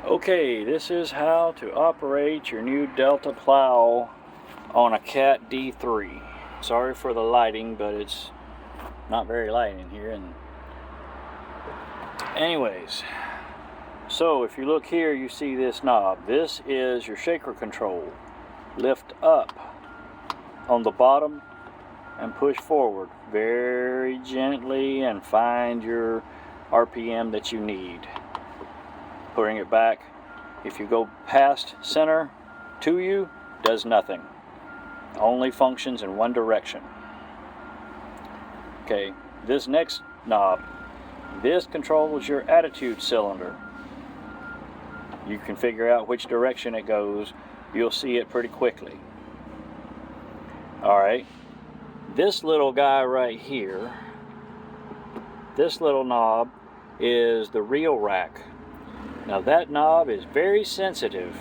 Okay, this is how to operate your new Delta plow on a Cat D3. Sorry for the lighting, but it's not very light in here. And anyways, so if you look here, you see this knob. This is your shaker control. Lift up on the bottom and push forward very gently and find your RPM that you need. Putting it back, if you go past center to you, does nothing. Only functions in one direction. Okay, this next knob, this controls your attitude cylinder. You can figure out which direction it goes. You'll see it pretty quickly. Alright, this little guy right here, this little knob is the reel rack. Now that knob is very sensitive,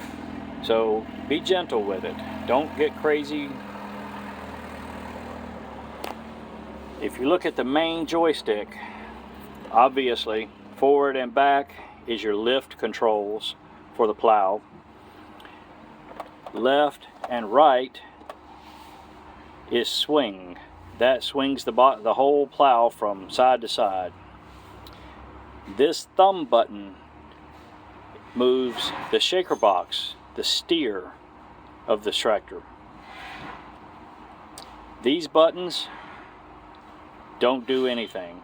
so be gentle with it. Don't get crazy. If you look at the main joystick, obviously forward and back is your lift controls for the plow. Left and right is swing. That swings the whole plow from side to side. This thumb button moves the shaker box, the steer of the tractor. These buttons don't do anything.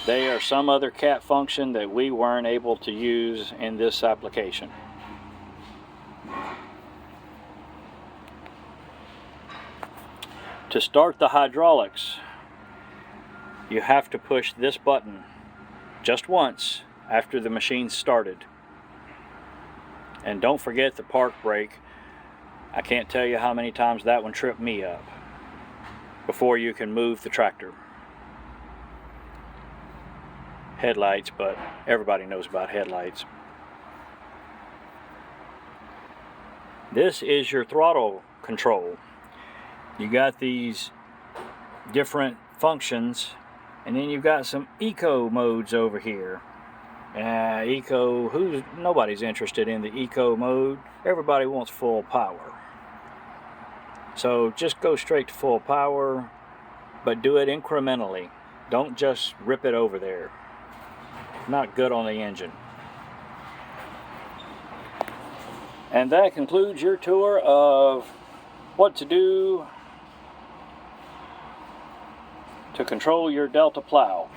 They are some other Cat function that we weren't able to use in this application. To start the hydraulics, you have to push this button just once after the machine started. And don't forget the park brake. I can't tell you how many times that one tripped me up before you can move the tractor. Headlights, but everybody knows about headlights. This is your throttle control. You got these different functions, and then you've got some eco modes over here. Nobody's interested in the eco mode. Everybody wants full power. So just go straight to full power, but do it incrementally. Don't just rip it over there. Not good on the engine. And that concludes your tour of what to do to control your Delta plow.